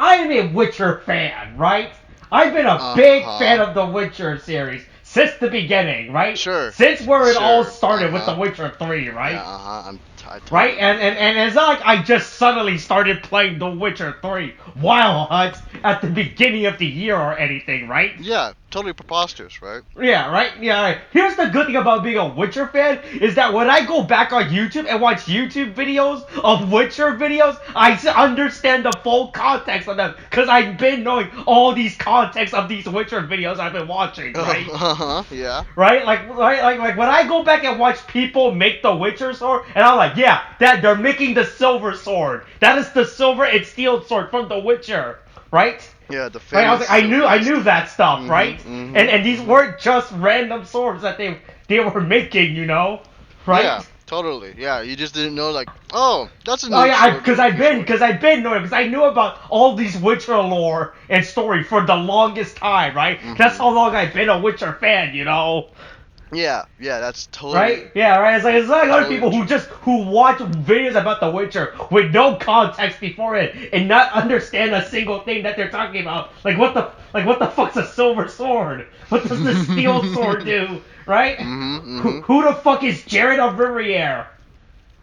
I am a Witcher fan, right? I've been a big fan of the Witcher series since the beginning, right? Sure. Since where it all started with The Witcher 3, right? Yeah, Right? And it's not like I just suddenly started playing The Witcher 3 Wild Hunt at the beginning of the year or anything, right? Yeah, totally preposterous, right? Yeah, right? Yeah, right. Here's the good thing about being a Witcher fan is that when I go back on YouTube and watch YouTube videos of Witcher videos, I understand the full context of them because I've been knowing all these contexts of these Witcher videos I've been watching, right? Yeah. Right? Like when I go back and watch people make the Witcher sword, and I'm like, yeah, that they're making the silver sword. That is the silver and steel sword from The Witcher, right? Yeah, the Right, I was like, I knew that stuff, right? And these weren't just random swords that they were making, you know, right? Yeah, totally. Yeah, you just didn't know, like, oh, that's a new Oh yeah, sword. because I've been knowing, because I knew about all these Witcher lore and story for the longest time, right? That's how long I've been a Witcher fan, you know. Yeah, that's totally Right? Yeah, right. It's like other people who watch videos about The Witcher with no context before it and not understand a single thing that they're talking about. Like what the fuck's a silver sword? What does the steel sword do? Right? Who the fuck is Jared of Rivia?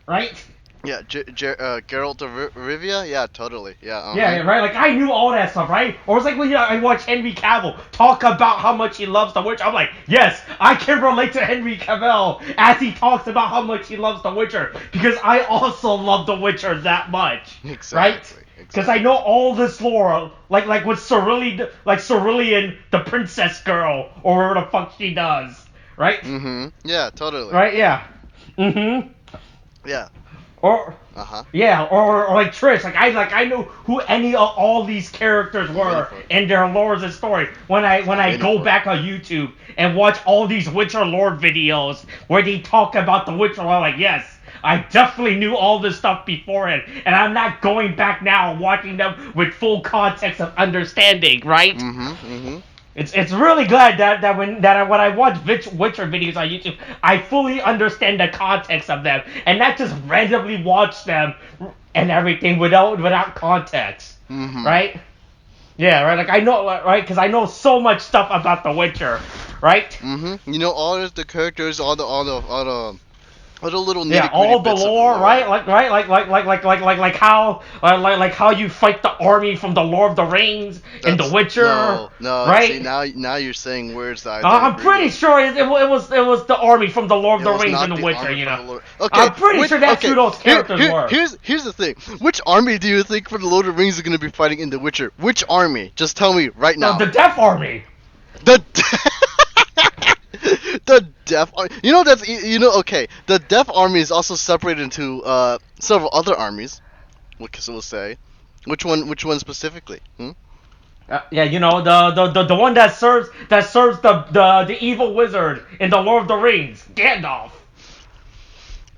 Right? Yeah, Geralt of Rivia? Yeah, totally. Yeah. Yeah, right. Like I knew all that stuff, right? Or it's like when I watch Henry Cavill talk about how much he loves The Witcher. I'm like, yes, I can relate to Henry Cavill as he talks about how much he loves The Witcher because I also love The Witcher that much, right? Because I know all this lore, like with Cerulean, the princess girl, or whatever the fuck she does, right? Yeah, totally. Right? Yeah. Yeah. Or yeah, or like Trish, I know who any of all these characters were and their lores and story when I go back on YouTube and watch all these Witcher lore videos where they talk about the Witcher. I'm like, yes, I definitely knew all this stuff beforehand, and I'm not going back now and watching them with full context of understanding, right? It's really glad that when I watch Witcher videos on YouTube, I fully understand the context of them and not just randomly watch them and everything without context, right? Yeah, right. Like I know, right? Because I know so much stuff about The Witcher, right? You know all the characters, all the little all the lore, right? Like how you fight the army from the Lord of the Rings in The Witcher. No, right? See, now you're saying words that I'm pretty sure it was the army from the Lord of the Rings in The Witcher, you know. Okay, I'm pretty sure that's who those characters were. Here's the thing. Which army do you think for the Lord of the Rings is going to be fighting in The Witcher? Which army? Just tell me right now. The Death Army. The Death Army. Okay. The Death Army is also separated into several other armies. We'll say. Which one specifically? Yeah, you know the one that serves the evil wizard in the Lord of the Rings, Gandalf.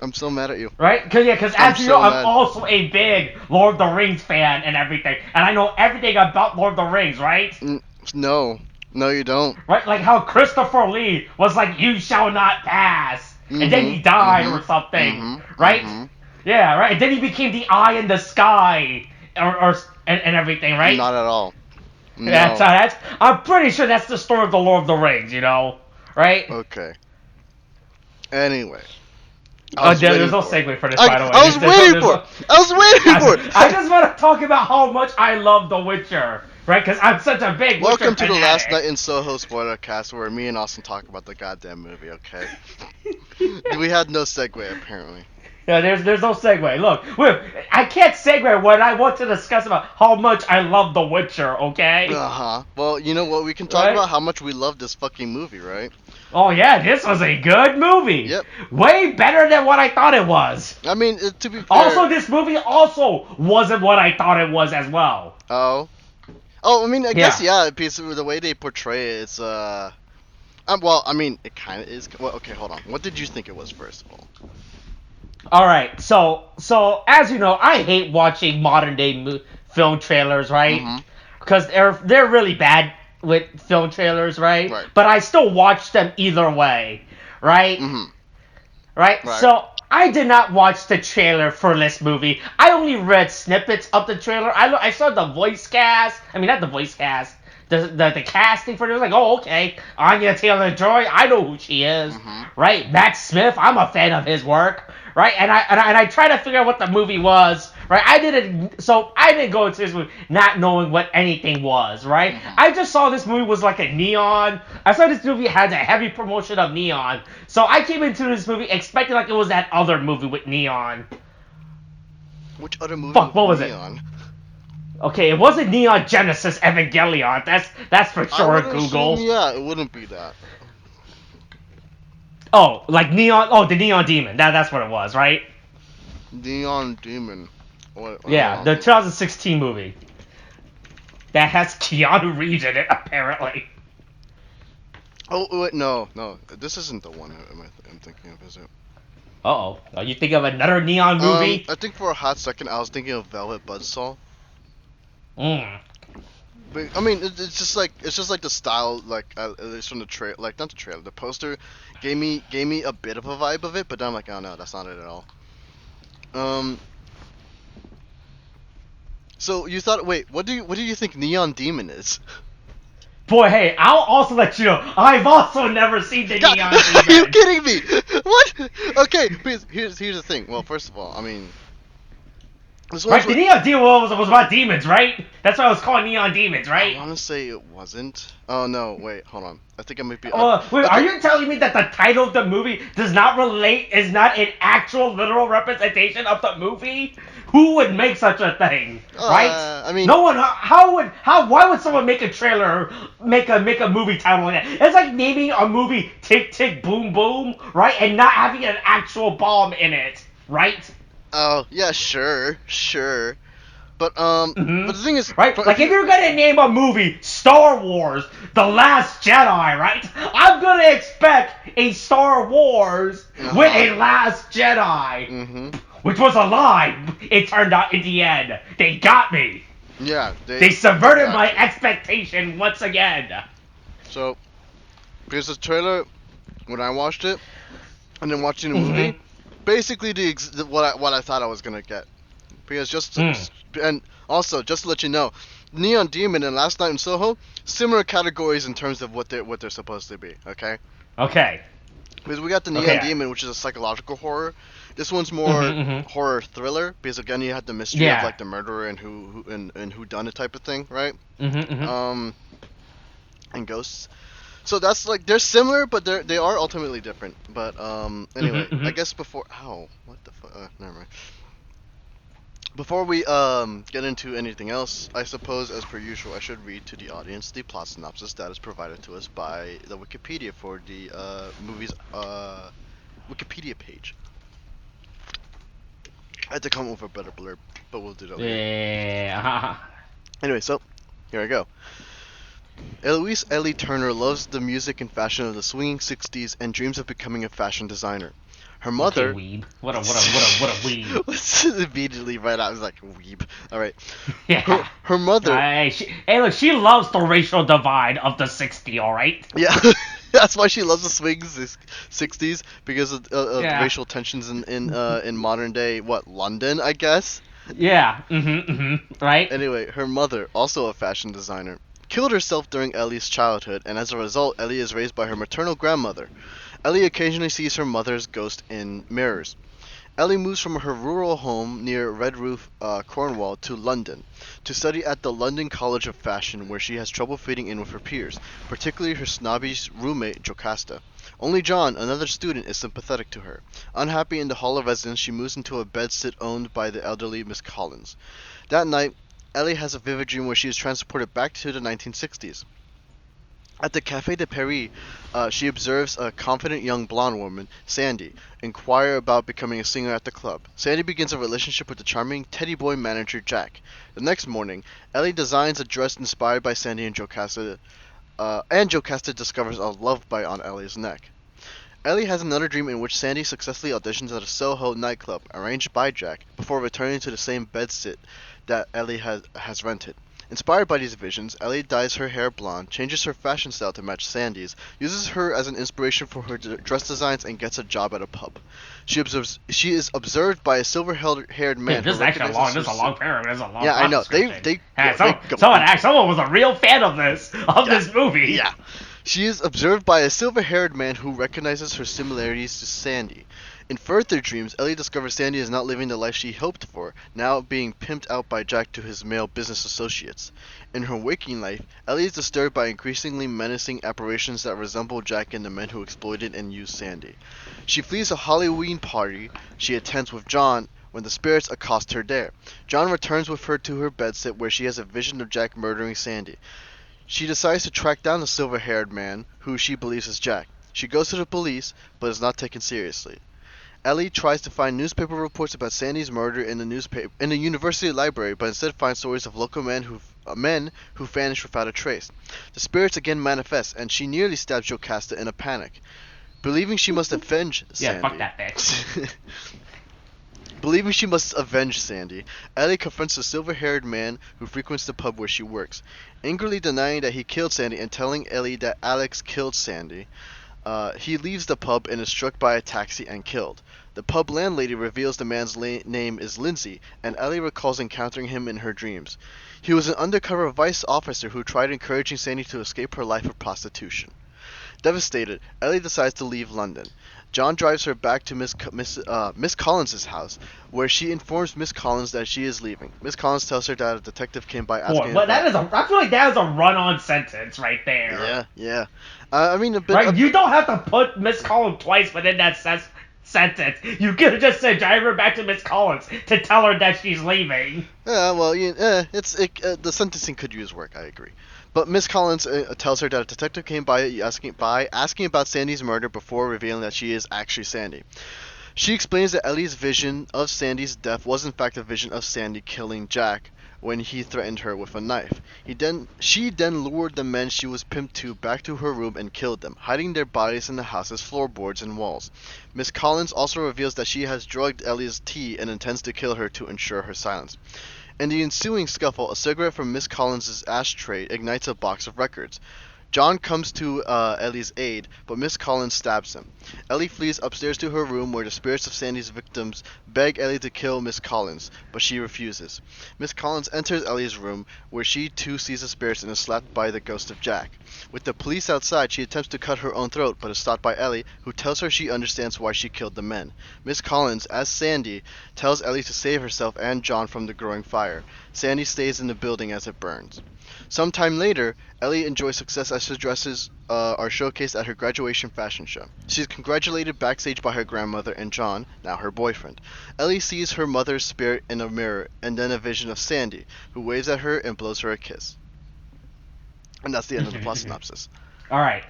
I'm so mad at you. Right? Because as you know, I'm also a big Lord of the Rings fan and everything, and I know everything about Lord of the Rings, right? No, you don't. Right? Like how Christopher Lee was like, "You shall not pass," and then he died or something, right? Yeah, right. And then he became the eye in the sky, and everything, right? Not at all. No. That's I'm pretty sure that's the story of the Lord of the Rings, you know, right? Okay. Anyway. There's no segue for this, by the way. I was waiting for it. I just want to talk about how much I love The Witcher, right? Because I'm such a big Welcome Witcher to the fanatic. Last Night in Soho spoilercast, where me and Austin talk about the goddamn movie. Okay. We had no segue apparently. Yeah, there's no segue. Look, I can't segue when I want to discuss about how much I love The Witcher, okay? Well, you know what? We can talk about how much we love this fucking movie, right? Oh yeah, this was a good movie. Yep. Way better than what I thought it was. I mean, to be fair. Also, this movie also wasn't what I thought it was as well. Oh, I mean, I guess because of the way they portray it, it's well, I mean, it kind of is. Well, okay, hold on. What did you think it was, first of all? Alright, so as you know, I hate watching modern day film trailers, right? Because they're really bad with film trailers, right? But I still watch them either way, right? Right? So I did not watch the trailer for this movie. I only read snippets of the trailer. I saw the voice cast. I mean, not the voice cast. The casting for it. I was like, oh, okay. Anya Taylor-Joy. I know who she is. Mm-hmm. Right? Matt Smith. I'm a fan of his work. Right? And I tried to figure out what the movie was. Right? I didn't go into this movie not knowing what anything was. Right? Mm-hmm. I just saw this movie was like a neon. I saw this movie had a heavy promotion of neon. So I came into this movie expecting like it was that other movie with neon. Which other movie? Fuck, what was neon? it? Okay, it wasn't Neon Genesis Evangelion. That's for sure. Google. Assume, yeah, it wouldn't be that. Oh, like Neon. Oh, the Neon Demon. That's what it was, right? Neon Demon. Yeah, the 2016 movie. That has Keanu Reeves in it, apparently. Oh, wait, no. This isn't the one I'm thinking of, is it? Uh-oh. Are you thinking of another Neon movie? I think for a hot second I was thinking of Velvet Buzzsaw. But, I mean, it's just like the style, like at least from the trailer, like not the trailer, the poster gave me a bit of a vibe of it, but then I'm like, oh no, that's not it at all. So you thought, wait, what do you think Neon Demon is? Boy, hey, I'll also let you know, I've also never seen the Neon Demon. Are you kidding me? What? Okay, here's the thing. Well, first of all, I mean, right, the Neon Demon was about demons, right? That's why I was calling Neon Demons, right? I want to say it wasn't. Oh no, wait, hold on. I think I might be. Wait, are you telling me that the title of the movie is not an actual literal representation of the movie? Who would make such a thing, right? I mean, no one. Why would someone make a trailer, make a movie title like that? It's like naming a movie Tick Tick Boom Boom, right, and not having an actual bomb in it, right? Oh yeah, sure. But but the thing is, right? Like if you're gonna name a movie Star Wars: The Last Jedi, right? I'm gonna expect a Star Wars with a Last Jedi, which was a lie. It turned out in the end, they got me. Yeah, they subverted my expectation once again. So, because the trailer, when I watched it, and then watching the movie, basically what I thought I was gonna get. Because and also just to let you know, Neon Demon and Last Night in Soho, similar categories in terms of what they're supposed to be. Okay. Okay. Because we got the Neon Demon, which is a psychological horror. This one's more horror thriller, because again you have the mystery of like the murderer and who done it type of thing, right? And ghosts. So that's like they're similar, but they are ultimately different. But anyway, I guess before what the fuck? Never mind. Before we get into anything else, I suppose as per usual I should read to the audience the plot synopsis that is provided to us by the Wikipedia for the movie's Wikipedia page. I had to come up with a better blurb, but we'll do that later. Yeah. Anyway, so here I go. Eloise Ellie Turner loves the music and fashion of the swinging 60s and dreams of becoming a fashion designer. Her mother. Okay, weeb. What a weeb. Immediately right out, I was like, weeb. All right. Yeah. Her mother. Hey, look, she loves the racial divide of the 60s. All right. Yeah. That's why she loves the swings 60s, because of racial tensions in modern day London, I guess. Yeah. Right. Anyway, her mother, also a fashion designer, killed herself during Ellie's childhood, and as a result, Ellie is raised by her maternal grandmother. Ellie occasionally sees her mother's ghost in mirrors. Ellie moves from her rural home near Redroof, Cornwall, to London to study at the London College of Fashion, where she has trouble fitting in with her peers, particularly her snobbish roommate Jocasta. Only John, another student, is sympathetic to her. Unhappy in the hall of residence, she moves into a bedsit owned by the elderly Miss Collins. That night, Ellie has a vivid dream where she is transported back to the 1960s. At the Café de Paris, she observes a confident young blonde woman, Sandy, inquire about becoming a singer at the club. Sandy begins a relationship with the charming teddy boy manager Jack. The next morning, Ellie designs a dress inspired by Sandy and Jocasta discovers a love bite on Ellie's neck. Ellie has another dream in which Sandy successfully auditions at a Soho nightclub arranged by Jack before returning to the same bedsit that Ellie has rented. Inspired by these visions, Ellie dyes her hair blonde, changes her fashion style to match Sandy's, uses her as an inspiration for her dress designs, and gets a job at a pub. She is observed by a silver-haired man. Dude, this is actually this is a long paragraph. This is a long. Yeah, I know. Someone was a real fan of this movie. Yeah. She is observed by a silver-haired man who recognizes her similarities to Sandy. In further dreams, Ellie discovers Sandy is not living the life she hoped for, now being pimped out by Jack to his male business associates. In her waking life, Ellie is disturbed by increasingly menacing apparitions that resemble Jack and the men who exploited and used Sandy. She flees a Halloween party she attends with Jon when the spirits accost her there. Jon returns with her to her bedsit where she has a vision of Jack murdering Sandy. She decides to track down the silver-haired man, who she believes is Jack. She goes to the police, but is not taken seriously. Ellie tries to find newspaper reports about Sandy's murder in the university library, but instead finds stories of local men who vanished without a trace. The spirits again manifest, and she nearly stabs Jocasta in a panic. Believing she must avenge Sandy. Yeah, fuck that bitch. Believing she must avenge Sandy, Ellie confronts the silver-haired man who frequents the pub where she works. Angrily denying that he killed Sandy and telling Ellie that Alex killed Sandy, he leaves the pub and is struck by a taxi and killed. The pub landlady reveals the man's name is Lindsay, and Ellie recalls encountering him in her dreams. He was an undercover vice officer who tried encouraging Sandy to escape her life of prostitution. Devastated, Ellie decides to leave London. Jon drives her back to Miss Collins' house, where she informs Miss Collins that she is leaving. Miss Collins tells her that a detective came by asking. I feel like that is a run-on sentence right there. Yeah. I mean, you don't have to put Miss Collins twice within that sentence. You could have just said drive her back to Miss Collins to tell her that she's leaving. Yeah, well, the sentencing could use work. I agree. But Miss Collins tells her that a detective came by asking about Sandy's murder before revealing that she is actually Sandy. She explains that Ellie's vision of Sandy's death was in fact a vision of Sandy killing Jack when he threatened her with a knife. She then lured the men she was pimped to back to her room and killed them, hiding their bodies in the house's floorboards and walls. Miss Collins also reveals that she has drugged Ellie's tea and intends to kill her to ensure her silence. In the ensuing scuffle, a cigarette from Miss Collins' ashtray ignites a box of records. Jon comes to Ellie's aid, but Miss Collins stabs him. Ellie flees upstairs to her room where the spirits of Sandy's victims beg Ellie to kill Miss Collins, but she refuses. Miss Collins enters Ellie's room, where she too sees the spirits and is slapped by the ghost of Jack. With the police outside, she attempts to cut her own throat, but is stopped by Ellie, who tells her she understands why she killed the men. Miss Collins, as Sandy, tells Ellie to save herself and Jon from the growing fire. Sandy stays in the building as it burns. Sometime later, Ellie enjoys success as her dresses are showcased at her graduation fashion show. She is congratulated backstage by her grandmother and Jon, now her boyfriend. Ellie sees her mother's spirit in a mirror and then a vision of Sandy, who waves at her and blows her a kiss. And that's the end of the plot synopsis. Alright.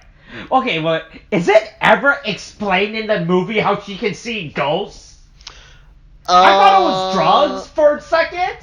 Okay, well, is it ever explained in the movie how she can see ghosts? I thought it was drugs for a second.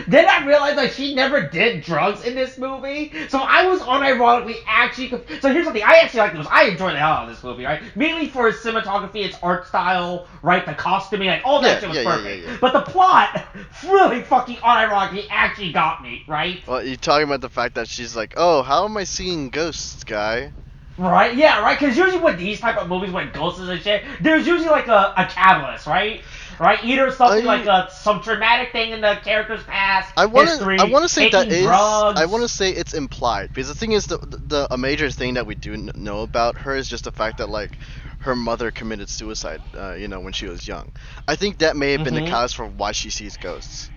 Then I realized that she never did drugs in this movie, so I was unironically actually. So here's the thing: I actually like this. I enjoy the hell out of this movie, right? Mainly for its cinematography, its art style, right? The costuming, like all that shit was perfect. Yeah. But the plot really fucking unironically actually got me, right? Well, you're talking about the fact that she's like, "Oh, how am I seeing ghosts, guy?" Right? Yeah, right. Because usually with these type of movies, when ghosts and shit, there's usually like a catalyst, right? Right, either something like some traumatic thing in the character's past history. I want to say that drugs. I want to say it's implied because the thing is, a major thing that we do know about her is just the fact that like her mother committed suicide, when she was young. I think that may have been the catalyst for why she sees ghosts.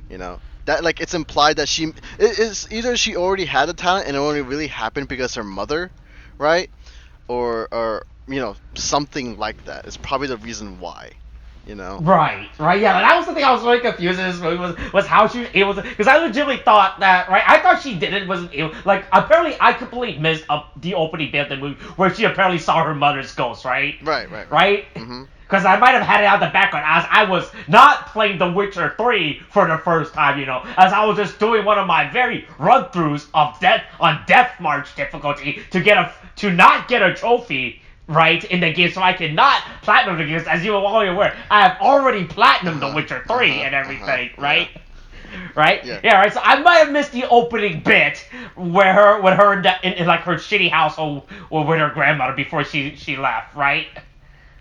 That like it's implied that it's either she already had the talent and it only really happened because her mother, right, or something like that. It's probably the reason why. Right, yeah, that was the thing I was really confused in this movie was how she was able to, because I legitimately thought that, right, I thought she wasn't able, like, apparently I completely missed the opening bit of the movie where she apparently saw her mother's ghost, right? Right. Mm-hmm. Because I might have had it out the background as I was not playing The Witcher 3 for the first time, as I was just doing one of my very run-throughs of Death March difficulty to not get a trophy, right, in the game, so I cannot platinum the games. As you are already aware, I have already platinumed The Witcher 3 and everything, right? Right? Yeah, right. So I might have missed the opening bit where her in like her shitty household with her grandmother before she left, right?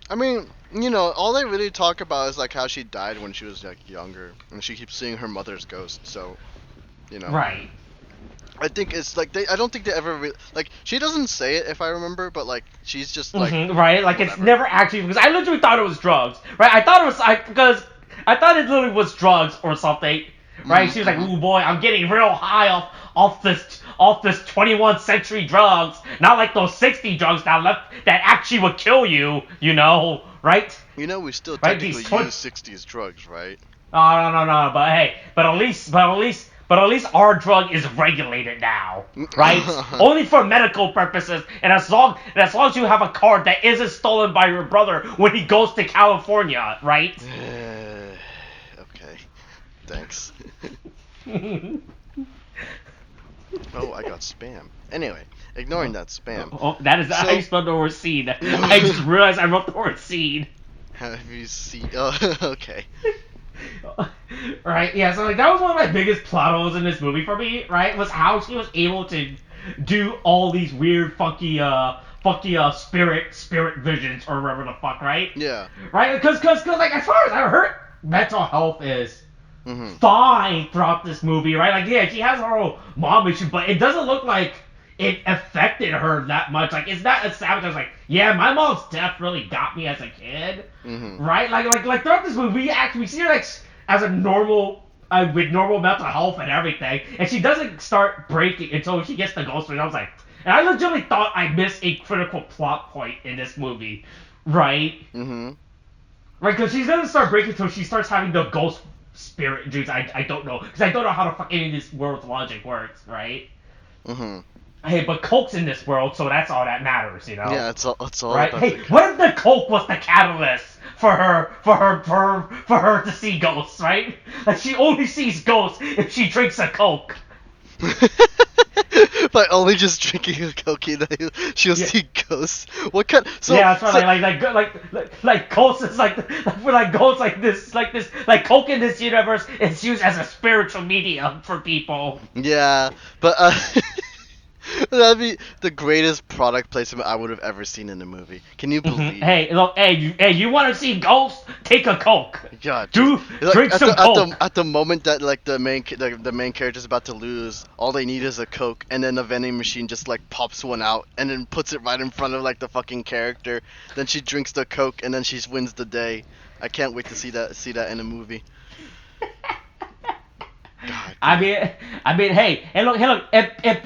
I mean, all they really talk about is like how she died when she was like younger, and she keeps seeing her mother's ghost. So, Right. I think it's like I don't think they ever like. She doesn't say it if I remember, but like she's just like. Right. Like whatever. It's never actually because I literally thought it was drugs. Right. I thought it was because I thought it literally was drugs or something. Right. She was like, "Ooh boy, I'm getting real high off this 21st century drugs, not like those 60 drugs that actually would kill you. Right? We still technically use 60s drugs, right? Oh, no. But hey, but at least our drug is regulated now, right? Only for medical purposes, and as long as you have a card that isn't stolen by your brother when he goes to California, right? Okay, thanks. Oh, I got spam. Anyway, ignoring that spam. That is how you spelled the word seed. I just realized I wrote the word seed. Have you seen? Oh, okay. Right, yeah, so like that was one of my biggest plot holes in this movie for me, right? Was how she was able to do all these weird, funky spirit visions or whatever the fuck, right? Yeah. Right, because like as far as I heard, mental health is fine throughout this movie, right? Like yeah, she has her own mom issue, but it doesn't look like it affected her that much. Like it's not established as like, yeah, my mom's death really got me as a kid, right? Like throughout this movie, we see her like as a normal, with normal mental health and everything, and she doesn't start breaking until she gets the ghost ring. I was like, and I legitimately thought I missed a critical plot point in this movie, right? Right, because she's gonna start breaking until she starts having the ghost spirit dreams. I don't know, because I don't know how the fuck any of this world's logic works, right? Hey, but Coke's in this world, so that's all that matters, Yeah, it's all right. Hey, what if the Coke was the catalyst for her to see ghosts, right? Like she only sees ghosts if she drinks a Coke. By only just drinking a Coke, she'll see ghosts. What kind? So yeah, that's right. Like ghosts is like ghosts like this like Coke in this universe is used as a spiritual medium for people. Yeah, but that'd be the greatest product placement I would have ever seen in a movie. Can you believe? Hey, look, you want to see ghosts? Take a Coke. God, drink some Coke. At the moment that like the main character's about to lose, all they need is a Coke, and then the vending machine just like pops one out and then puts it right in front of like the fucking character. Then she drinks the Coke and then she wins the day. I can't wait to see that in a movie. God. I mean, hey, if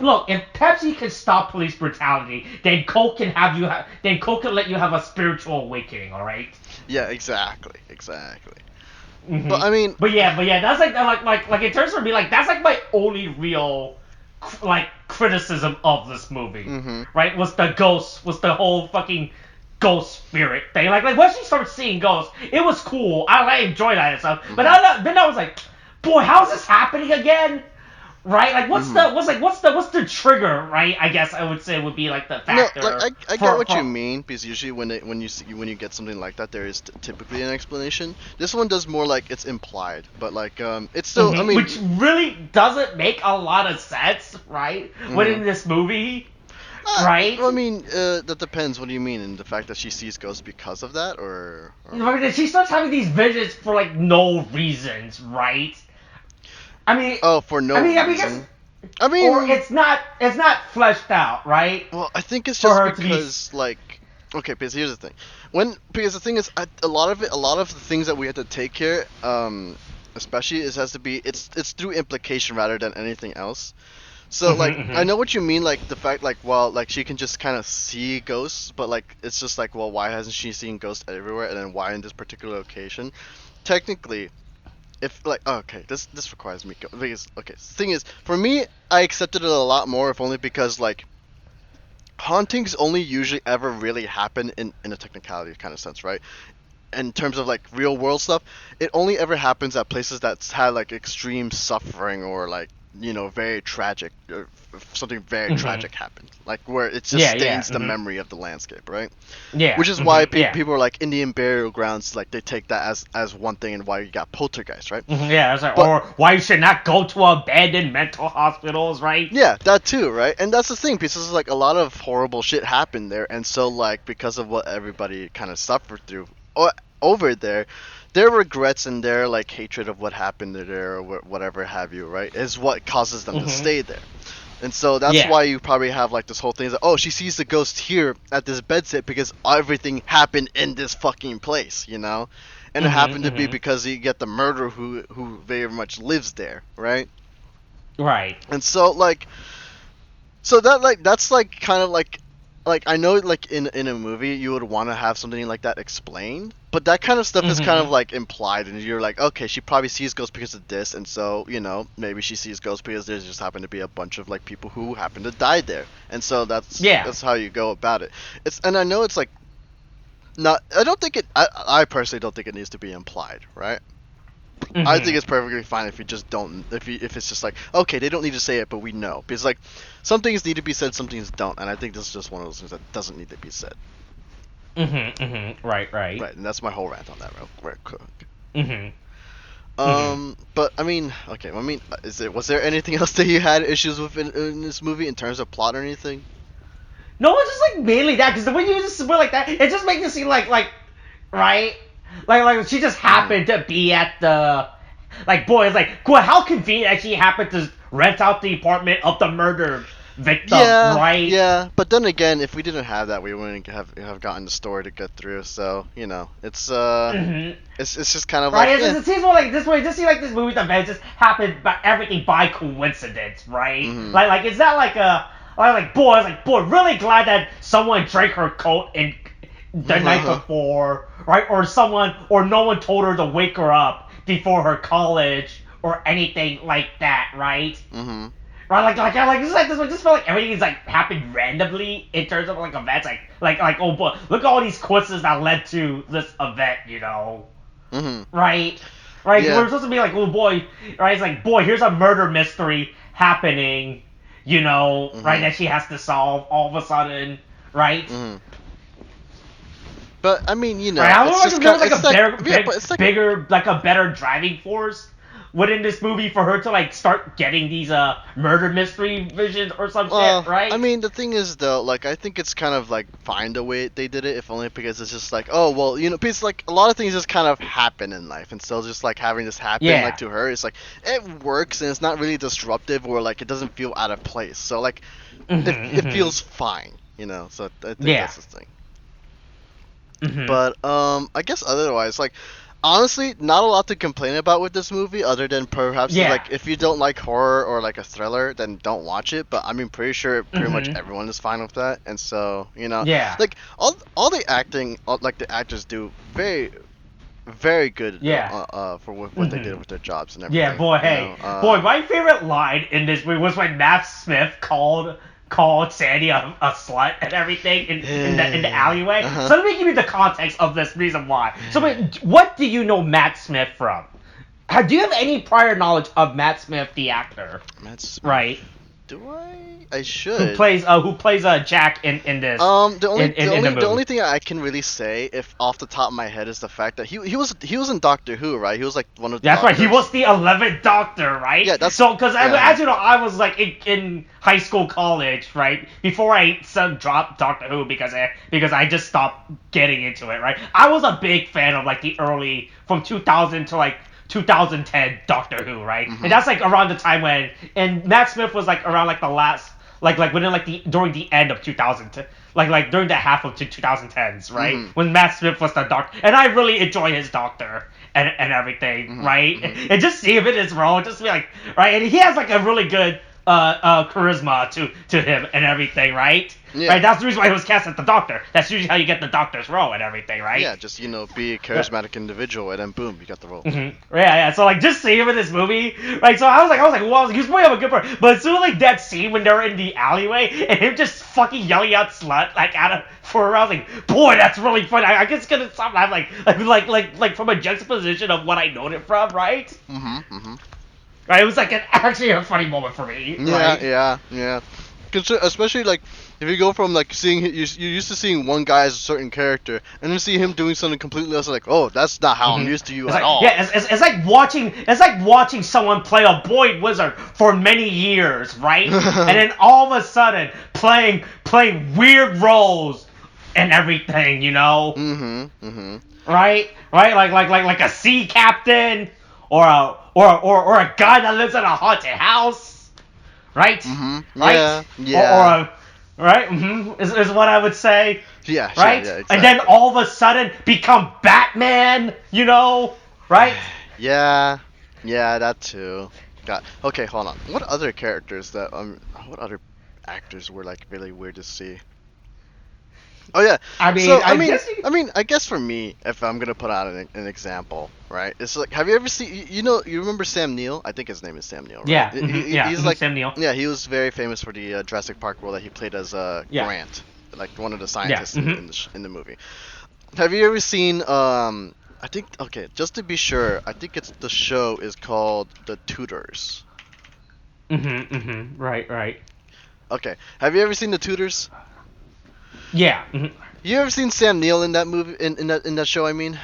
Pepsi can stop police brutality, then Coke can let you have a spiritual awakening, all right? Yeah, exactly. But I mean, but yeah, that's like in terms of me, like that's like my only real like criticism of this movie, right? Was the whole fucking ghost spirit thing. Like once you start seeing ghosts, it was cool. I enjoyed that and stuff. But then I was like, boy, how's this happening again? Right? Like what's the trigger, right? I guess I would say would be like the factor. No, like I get what you mean, because usually when you get something like that, there is typically an explanation. This one does more like it's implied, but like it's still I mean, which really doesn't make a lot of sense, right? When in this movie, right? Well, I mean, that depends. What do you mean? And the fact that she sees ghosts because of that, or... She starts having these visions for like no reasons, right? I mean, for no reason. I mean, or it's not fleshed out, right? Well, I think it's just because like, okay, because here's the thing. Because the thing is, a lot of the things that we have to take here, especially has to be it's through implication rather than anything else. So like I know what you mean, like the fact like she can just kind of see ghosts, but like it's just like, well, why hasn't she seen ghosts everywhere, and then why in this particular location? Technically, if like this requires me because the thing is, for me, I accepted it a lot more, if only because like hauntings only usually ever really happen in a technicality kind of sense, right? In terms of like real world stuff, it only ever happens at places that's had like extreme suffering or like very tragic, or something very tragic happened, like where it just stains the memory of the landscape, right? Yeah. Which is why people are like Indian burial grounds, like they take that as one thing, and why you got poltergeist, right? Yeah, it's like, or why you should not go to abandoned mental hospitals, right? Yeah, that too, right? And that's the thing, because like a lot of horrible shit happened there, and so like because of what everybody kind of suffered through over there, their regrets and their like hatred of what happened there or whatever have you, right, is what causes them to stay there. And so that's why you probably have like this whole thing that, oh, she sees the ghost here at this bedsit because everything happened in this fucking place, and it happened to be because you get the murderer who very much lives there, right? Right. And so that's like kind of like I know like in a movie you would want to have something like that explained, but that kind of stuff is kind of like implied, and you're like, okay, she probably sees ghosts because of this, and so maybe she sees ghosts because there just happen to be a bunch of like people who happen to die there, and so that's how you go about it. And I know it's like not, I personally don't think it needs to be implied, right? I think it's perfectly fine if you just don't, if it's just like, okay, they don't need to say it, but we know, because like some things need to be said, some things don't, and I think this is just one of those things that doesn't need to be said. Right, and that's my whole rant on that real quick. But I mean, okay, was there anything else that you had issues with in this movie in terms of plot or anything? No, it's just like mainly that, because the way you just were like that, it just makes it seem like right. Like she just happened to be at the, like, boy, it's like, cool, how convenient that she happened to rent out the apartment of the murder victim, right? Yeah, but then again, if we didn't have that, we wouldn't have gotten the story to get through. So it's it's just kind of right. like It seems more like this way. It just seems like this movie's event just happened, by everything by coincidence, right? Like it's not like boy, really glad that someone drank her coat and the night before, right? Or no one told her to wake her up before her college or anything like that, right? Right, this just felt like everything is like happened randomly in terms of like events, like oh boy, look at all these coincidences that led to this event, right? Yeah. We're supposed to be like, oh boy, right? It's like, boy, here's a murder mystery happening, right? That she has to solve all of a sudden, right? But I mean, right, I it's just kind of bigger, like a better driving force within this movie for her to like start getting these murder mystery visions or some shit, right? I mean, the thing is though, like I think it's kind of like fine the way they did it, if only because it's just like, oh well, because like a lot of things just kind of happen in life, and so just like having this happen like to her, it's like it works and it's not really disruptive or like it doesn't feel out of place. So like it feels fine, So I think that's the thing. But I guess otherwise, like honestly, not a lot to complain about with this movie, other than perhaps like if you don't like horror or like a thriller, then don't watch it. But I mean, pretty sure pretty much everyone is fine with that, and so like all the acting, like the actors do very, very good. For what they did with their jobs and everything. Yeah, boy, my favorite line in this movie was when Matt Smith called Sandy a slut and everything in the alleyway. So let me give you the context of this reason why. So wait, what do you know Matt Smith from? Do you have any prior knowledge of Matt Smith, the actor? Matt Smith. Right. Do I should. Who plays Jack in this? The only thing I can really say, if off the top of my head, is the fact that he was in Doctor Who, right? He was like one of the. That's right. He was the 11th Doctor, right? Yeah, that's so because as you know, I was like in high school, college, right? Before I dropped Doctor Who because I just stopped getting into it, right? I was a big fan of like the early from 2000 to like 2010 Doctor Who, right? And that's like around the time and Matt Smith was like around like the last, like within like during the end of 2000, like during the half of 2010s, right? When Matt Smith was the Doctor, and I really enjoy his Doctor and everything, right? And just see him in his role, just be like, right? And he has like a really good charisma to him and everything, right? Yeah. Right, that's the reason why he was cast as the Doctor. That's usually how you get the Doctor's role and everything, right? Yeah, just be a charismatic individual, and then boom, you got the role. Yeah. So like, just see him in this movie, right? So I was like, wow, he's probably have a good part. But as soon as like that scene when they're in the alleyway and him just fucking yelling out "slut" like out of for I was like, boy, that's really funny. I guess gonna stop. I'm like from a juxtaposition of what I know it from, right? Right? It was like actually a funny moment for me. Right? Yeah. Especially like if you go from like seeing you're used to seeing one guy as a certain character, and then see him doing something completely else, like, oh, that's not how I'm used to you at all. Yeah, it's like watching someone play a boy wizard for many years, right? And then all of a sudden playing weird roles and everything, you know? Right? Like a sea captain or a guy that lives in a haunted house, right? Right? Yeah. Right? Is what I would say. Yeah. Right? Yeah, exactly. And then all of a sudden become Batman, you know? Right? Yeah, that too. Okay, hold on. What other characters what other actors were like really weird to see? Oh yeah. I guess for me, if I'm gonna put out an example, right? It's like, have you ever seen? You remember Sam Neill? I think his name is Sam Neill, right? Yeah. He's like Sam Neill. Yeah, he was very famous for the Jurassic Park role that he played as Grant, like one of the scientists in the movie. Have you ever seen I think, okay, just to be sure, I think the show is called The Tudors. Right. Okay. Have you ever seen The Tudors? Yeah. You ever seen Sam Neill in that movie in that show, I mean?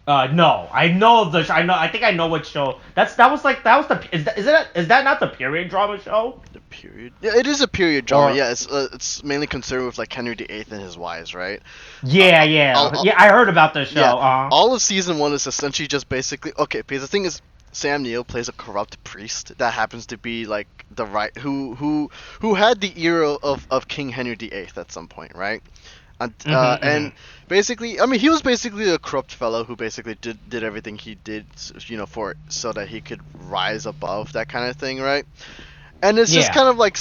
No. I know the I think I know what show. Is that not the period drama show? The period? Yeah, it is a period drama. Yeah, it's mainly concerned with like Henry VIII and his wives, right? Yeah. I heard about the show. Yeah, all of season 1 is essentially just basically because the thing is, Sam Neill plays a corrupt priest that happens to be like who had the ear of King Henry VIII at some point, right? And basically, I mean, he was basically a corrupt fellow who basically did everything he did, so that he could rise above that kind of thing, right? And it's just kind of like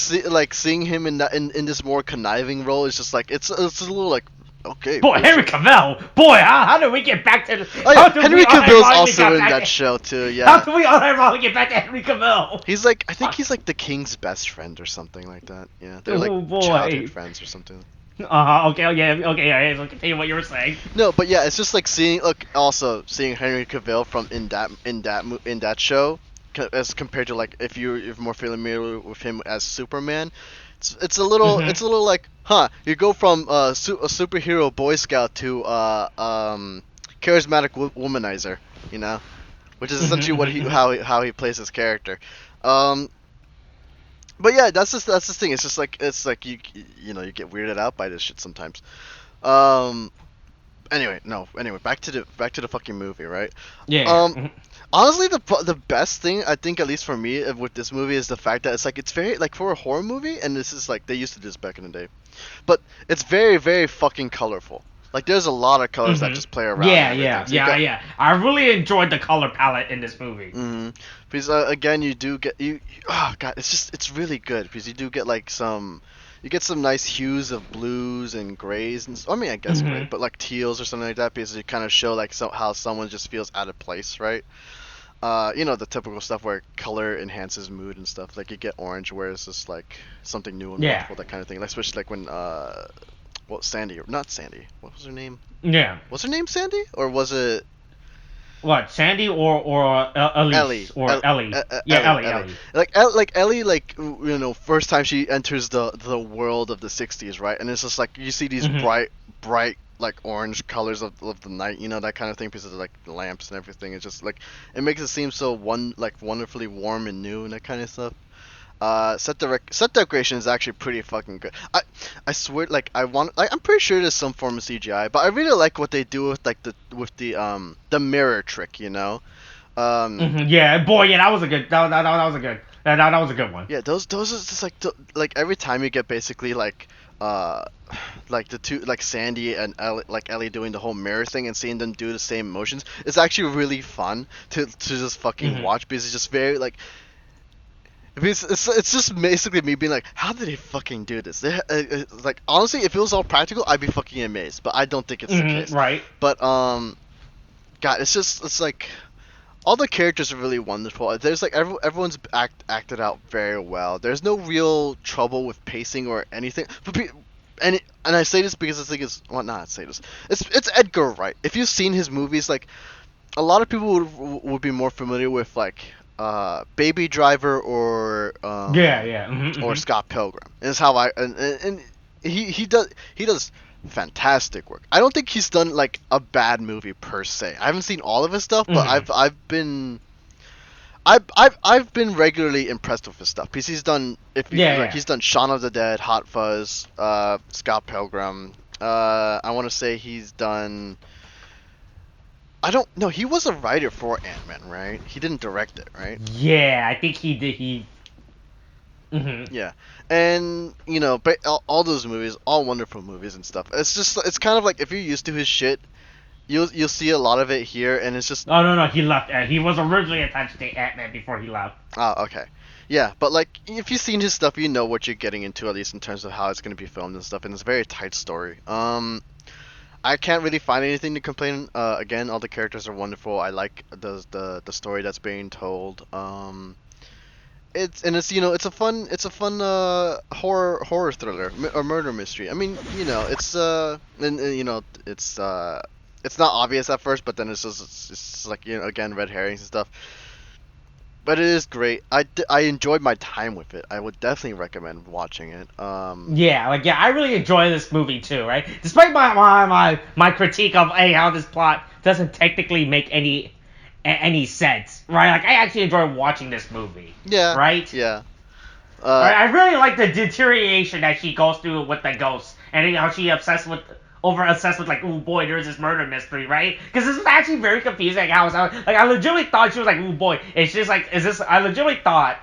seeing him in this more conniving role. It's just like it's a little like, okay. Boy, Henry Cavill. Boy, how did we get back to? Henry Cavill's also in that show too. Yeah. How do we unironically get back to Henry Cavill? He's like, I think he's like the king's best friend or something like that. Yeah, they're like childhood friends or something. Okay, yeah. So continue what you were saying. No, but yeah, it's just like seeing Henry Cavill from in that show, as compared to like if you're more familiar with him as Superman. It's a little like, you go from a superhero Boy Scout to charismatic womanizer, which is essentially how he plays his character. But yeah, that's the thing. It's like you get weirded out by this shit sometimes. Anyway, back to the fucking movie, right? Yeah. Honestly, the best thing, I think, at least for me, with this movie is the fact that it's very, like, for a horror movie, and this is like, they used to do this back in the day, but it's very, very fucking colorful. Like, there's a lot of colors that just play around. Yeah. I really enjoyed the color palette in this movie. Because again, you do get oh god, it's really good, because you do get like some nice hues of blues and grays, and I mean, I guess gray, but like teals or something like that, because you kind of show like how someone just feels out of place, right? The typical stuff where color enhances mood and stuff. Like you get orange, where it's just like something new and wonderful, that kind of thing. Like, especially like when Sandy, or not Sandy, what was her name? Yeah. Was her name Sandy, or was it? What, Sandy or Ellie? Ellie. Ellie. Like Ellie, first time she enters the world of the 60s, right? And it's just like you see these bright like orange colors of the night, that kind of thing, because of like the lamps and everything. It's just like, it makes it seem so wonderfully warm and new and that kind of stuff. Set decoration is actually pretty fucking good. I swear, like, I'm pretty sure there's some form of CGI, but I really like what they do with like the mirror trick, Yeah, boy, yeah, that was a good one. Yeah, those are just like every time you get basically like the two, like Sandy and Ellie doing the whole mirror thing and seeing them do the same motions, it's actually really fun to just fucking watch, because it's just very like. It's just basically me being like, how did they fucking do this? Like, honestly, if it was all practical, I'd be fucking amazed. But I don't think it's the case. Right. But God, it's like all the characters are really wonderful. There's like everyone's acted out very well. There's no real trouble with pacing or anything. And I say this because the thing is, well, not say this. It's Edgar Wright. If you've seen his movies, like a lot of people would be more familiar with like Baby Driver or or Scott Pilgrim. Is how and he does fantastic work. I don't think he's done like a bad movie per se. I haven't seen all of his stuff, but I've been regularly impressed with his stuff because he's done he's done Shaun of the Dead, Hot Fuzz, Scott Pilgrim. I want to say he's done. I don't know. He was a writer for Ant-Man, right? He didn't direct it, right? Yeah, I think he did. Yeah, and but all those movies, all wonderful movies and stuff. It's kind of like if you're used to his shit, you'll see a lot of it here, and it's just. Oh no, he left. He was originally attached to Ant-Man before he left. Oh, okay. Yeah, but like if you've seen his stuff, you know what you're getting into, at least in terms of how it's going to be filmed and stuff, and it's a very tight story. I can't really find anything to complain. Again, all the characters are wonderful. I like the story that's being told. It's a fun horror thriller or murder mystery. I mean, it's it's not obvious at first, but then it's like again, red herrings and stuff. But it is great. I enjoyed my time with it. I would definitely recommend watching it. I really enjoy this movie too, right? Despite my critique of how this plot doesn't technically make any sense, right? Like I actually enjoy watching this movie. Yeah. Right? Yeah. I really like the deterioration that she goes through with the ghosts, and how she obsessed with like, oh boy, there's this murder mystery, right? Because this is actually very confusing. I legitimately thought she was like, oh boy, it's just like, I legitimately thought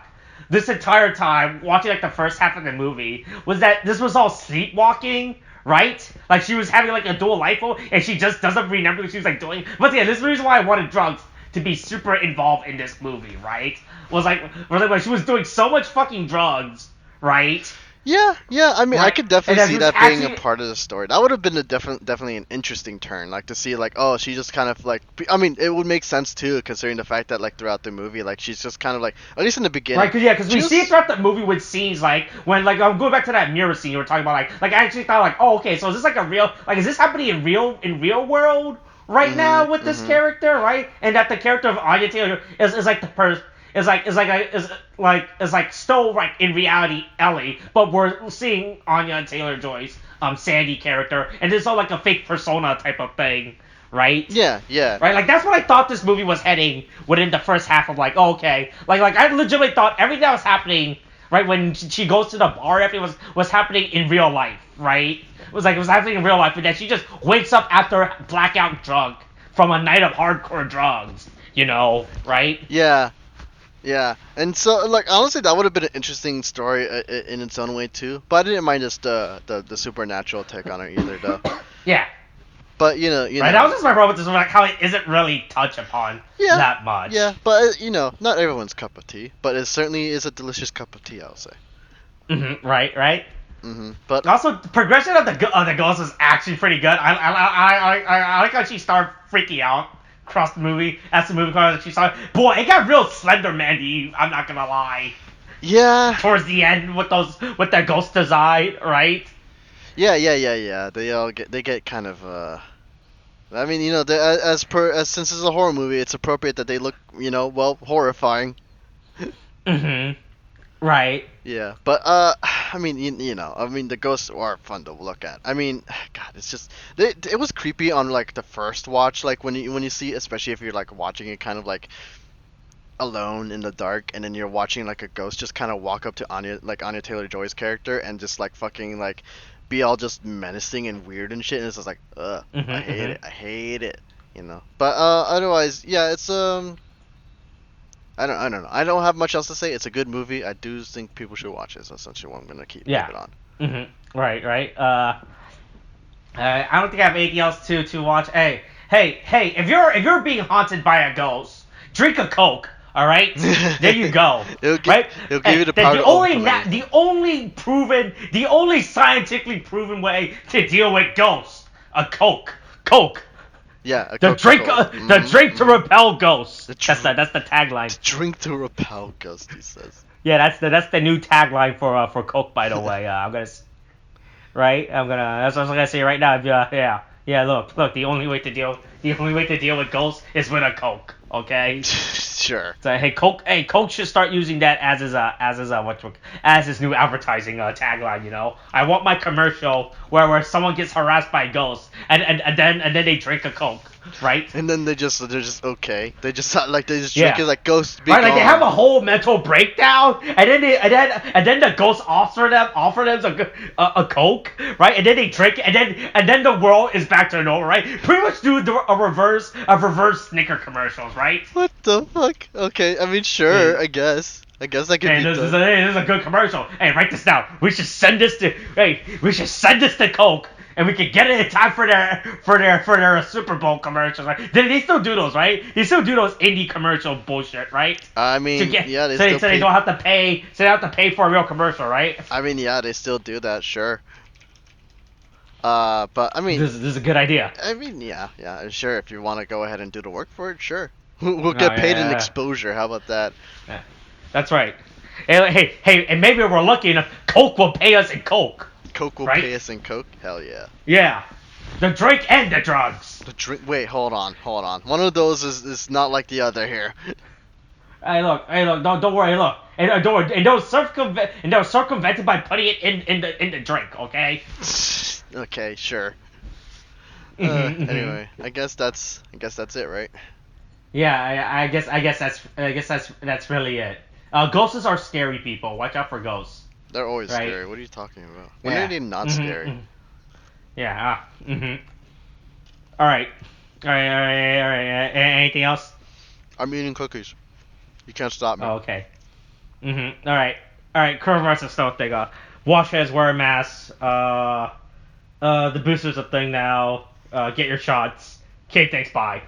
this entire time watching like the first half of the movie was that this was all sleepwalking, right? Like she was having like a dual life, and she just doesn't remember what she was like doing. But yeah, this is the reason why I wanted drugs to be super involved in this movie, right? Was like when she was doing so much fucking drugs, right? Yeah. I mean, right. I could definitely see that being a part of the story. That would have been definitely an interesting turn, like to see like, oh, she just kind of like. I mean, it would make sense too, considering the fact that like throughout the movie, like she's just kind of like, at least in the beginning. Right, because we see it throughout the movie with scenes like when like I'm going back to that mirror scene you were talking about, like I actually thought like, oh, okay, so is this like a real, like is this happening in real world right now with this character, right? And that the character of Anya Taylor is like the person. Is still like in reality Ellie, but we're seeing Anya Taylor-Joy's Sandy character, and it's all like a fake persona type of thing, right? Yeah. Right, like that's what I thought this movie was heading within the first half of like, oh, okay, like I legitimately thought everything that was happening, right, when she goes to the bar, everything was happening in real life, right? It was happening in real life, and then she just wakes up after blackout drunk from a night of hardcore drugs, right? Yeah, and so like honestly, that would have been an interesting story in its own way too. But I didn't mind just the supernatural take on it either, though. Yeah. But right, that was just my problem with this one, like how it isn't really touched upon that much. Yeah, but not everyone's cup of tea, but it certainly is a delicious cup of tea, I'll say. Right. But also, the progression of the ghost was actually pretty good. I like how she started freaking out across the movie as the movie comes. She saw, boy, it got real Slender Man-y. I'm not gonna lie. Yeah. Towards the end with the ghost design, right? Yeah. They get kind of. I mean, since it's a horror movie, it's appropriate that they look, horrifying. Right. Yeah, but I mean, the ghosts are fun to look at. I mean, God, it's just it was creepy on like the first watch, like when you see, especially if you're like watching it kind of like alone in the dark, and then you're watching like a ghost just kind of walk up to Anya Taylor-Joy's character and just like fucking like be all just menacing and weird and shit, and it's just like, I hate it, But otherwise, yeah, it's I don't know. I don't have much else to say. It's a good movie. I do think people should watch it. So that's essentially what I'm gonna keep it on. Right. I don't think I have anything else to watch. Hey! If you're being haunted by a ghost, drink a Coke. All right. There you go. It'll give you the power. The only scientifically proven way to deal with ghosts, a Coke. Yeah, the drink to repel ghosts. That's the tagline. The drink to repel ghosts, he says. Yeah, that's the new tagline for Coke, by the way. That's what I'm gonna say right now. Look. The only way to deal with ghosts is with a Coke. Okay. Sure. So hey, Coke should start using that as his new advertising tagline. You know, I want my commercial where someone gets harassed by ghosts and then they drink a Coke, right? And then they're just okay. They just drink it like ghosts be right, gone. like they have a whole mental breakdown, and then the ghost offer them a Coke, right? And then they drink, and then the world is back to normal, right? Pretty much do a reverse Snicker commercials, right? What the fuck? Okay, I mean, sure, I guess that could be this is a good commercial. Hey, write this down. We should send this to Coke, and we could get it in time for their Super Bowl commercials. Right? They still do those, right? They still do those indie commercial bullshit, right? I mean, yeah, they don't have to pay. So they don't have to pay for a real commercial, right? I mean, yeah, they still do that, sure. But I mean, this is a good idea. I mean, yeah, sure. If you want to go ahead and do the work for it, sure. We'll get paid in exposure. How about that? Yeah, that's right. Hey, and maybe we're lucky enough. Coke will pay us in Coke. Coke will pay us in Coke? Hell yeah. Yeah. The drink and the drugs. The drink. Wait, hold on. One of those is not like the other here. Hey, look. Don't worry. Look. And don't worry. And they'll circumvent it by putting it in the drink. Okay. Okay, sure. Anyway, I guess that's it, right? Yeah, I guess that's really it. Ghosts are scary people. Watch out for ghosts. They're always scary. What are you talking about? When are they not scary? Yeah. All right. Anything else? I'm eating cookies. You can't stop me. Oh, okay. All right. Coronavirus stuff thing. Wash hands, wear a mask. The booster's a thing now. Get your shots. Okay, thanks. Bye.